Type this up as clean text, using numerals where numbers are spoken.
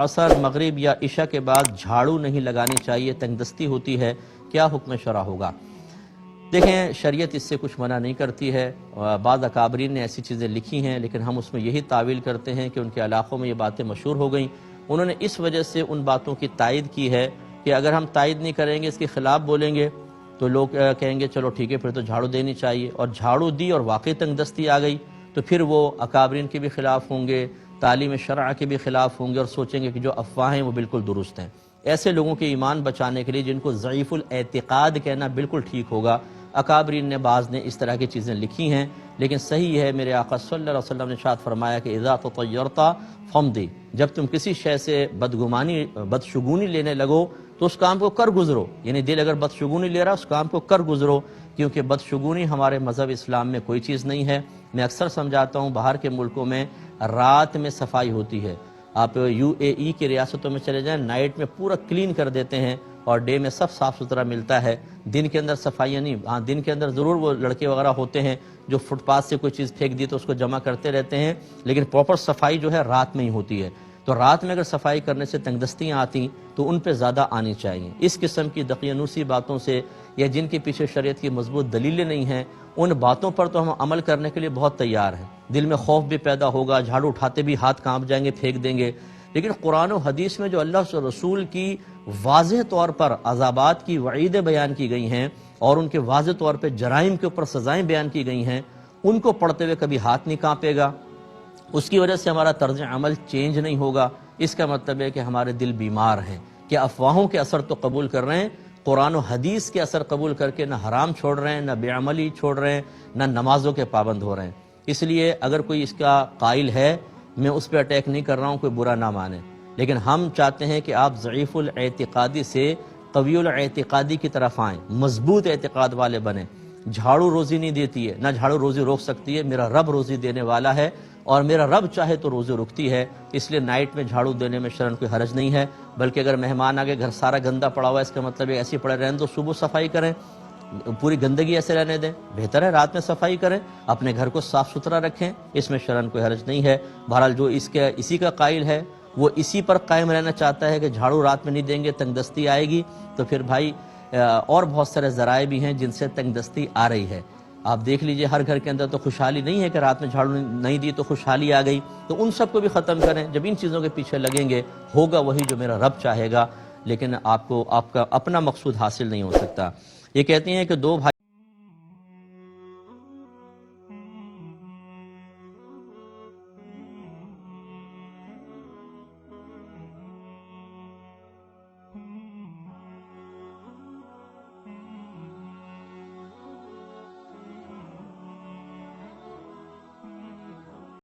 عصر مغرب یا عشاء کے بعد جھاڑو نہیں لگانی چاہیے، تنگ دستی ہوتی ہے، کیا حکم شرع ہوگا؟ دیکھیں، شریعت اس سے کچھ منع نہیں کرتی ہے۔ بعض اکابرین نے ایسی چیزیں لکھی ہیں، لیکن ہم اس میں یہی تعویل کرتے ہیں کہ ان کے علاقوں میں یہ باتیں مشہور ہو گئیں، انہوں نے اس وجہ سے ان باتوں کی تائید کی ہے کہ اگر ہم تائید نہیں کریں گے، اس کے خلاف بولیں گے تو لوگ کہیں گے چلو ٹھیک ہے پھر تو جھاڑو دینی چاہیے، اور جھاڑو دی اور واقعی تنگ دستی آ گئی تو پھر وہ اکابرین کے بھی خلاف ہوں گے، تعلیم شرع کے بھی خلاف ہوں گے، اور سوچیں گے کہ جو افواہیں ہیں وہ بالکل درست ہیں۔ ایسے لوگوں کے ایمان بچانے کے لیے جن کو ضعیف الاعتقاد کہنا بالکل ٹھیک ہوگا، اکابرین نے بعض نے اس طرح کی چیزیں لکھی ہیں، لیکن صحیح ہے میرے آقا صلی اللہ علیہ وسلم نے ارشاد فرمایا کہ اذا تطیرت فمضی، جب تم کسی شے سے بدشگونی لینے لگو تو اس کام کو کر گزرو، یعنی دل اگر بدشگونی لے رہا اس کام کو کر گزرو، کیونکہ بدشگونی ہمارے مذہب اسلام میں کوئی چیز نہیں ہے۔ میں اکثر سمجھاتا ہوں باہر کے ملکوں میں رات میں صفائی ہوتی ہے، آپ UAE کی ریاستوں میں چلے جائیں، نائٹ میں پورا کلین کر دیتے ہیں اور ڈے میں سب صاف ستھرا ملتا ہے، دن کے اندر صفائیاں نہیں۔ ہاں دن کے اندر ضرور وہ لڑکے وغیرہ ہوتے ہیں جو فٹ پاتھ سے کوئی چیز پھینک دی تو اس کو جمع کرتے رہتے ہیں، لیکن پراپر صفائی جو ہے رات میں ہی ہوتی ہے۔ تو رات میں اگر صفائی کرنے سے تنگ دستیاں آتی تو ان پہ زیادہ آنی چاہیے۔ اس قسم کی دقیانوسی باتوں سے یا جن کے پیچھے شریعت کی مضبوط دلیلیں نہیں ہیں، ان باتوں پر تو ہم عمل کرنے کے لیے بہت تیار ہیں، دل میں خوف بھی پیدا ہوگا، جھاڑو اٹھاتے بھی ہاتھ کانپ جائیں گے، پھینک دیں گے، لیکن قرآن و حدیث میں جو اللہ سے رسول کی واضح طور پر عذابات کی وعیدیں بیان کی گئی ہیں اور ان کے واضح طور پہ جرائم کے اوپر سزائیں بیان کی گئی ہیں، ان کو پڑھتے ہوئے کبھی ہاتھ نہیں کانپے گا، اس کی وجہ سے ہمارا طرز عمل چینج نہیں ہوگا۔ اس کا مطلب ہے کہ ہمارے دل بیمار ہیں، کہ افواہوں کے اثر تو قبول کر رہے ہیں، قرآن و حدیث کے اثر قبول کر کے نہ حرام چھوڑ رہے ہیں، نہ بے عملی چھوڑ رہے ہیں، نہ نمازوں کے پابند ہو رہے ہیں۔ اس لیے اگر کوئی اس کا قائل ہے، میں اس پہ اٹیک نہیں کر رہا ہوں، کوئی برا نہ مانے، لیکن ہم چاہتے ہیں کہ آپ ضعیف الاعتقادی سے قوی الاعتقادی کی طرف آئیں، مضبوط اعتقاد والے بنیں۔ جھاڑو روزی نہیں دیتی ہے، نہ جھاڑو روزی روک سکتی ہے، میرا رب روزی دینے والا ہے اور میرا رب چاہے تو روزی رکتی ہے، اس لیے نائٹ میں جھاڑو دینے میں شرعاً کوئی حرج نہیں ہے۔ بلکہ اگر مہمان آگے گھر سارا گندا پڑا ہوا ہے، اس کا مطلب ہے ایسے پڑے رہنے دو، صبح صفائی کریں، پوری گندگی ایسے رہنے دیں، بہتر ہے رات میں صفائی کریں، اپنے گھر کو صاف ستھرا رکھیں، اس میں شرعاً کوئی حرج نہیں ہے۔ بہرحال جو اسی کا قائل ہے وہ اسی پر قائم رہنا چاہتا ہے کہ جھاڑو رات میں نہیں دیں گے تنگ دستی آئے گی، تو پھر بھائی اور بہت سارے ذرائع بھی ہیں جن سے تنگ دستی آ رہی ہے۔ آپ دیکھ لیجئے ہر گھر کے اندر تو خوشحالی نہیں ہے کہ رات میں جھاڑو نہیں دی تو خوشحالی آ گئی، تو ان سب کو بھی ختم کریں۔ جب ان چیزوں کے پیچھے لگیں گے ہوگا وہی جو میرا رب چاہے گا، لیکن آپ کا اپنا مقصود حاصل نہیں ہو سکتا۔ یہ کہتے ہیں کہ دو بھائی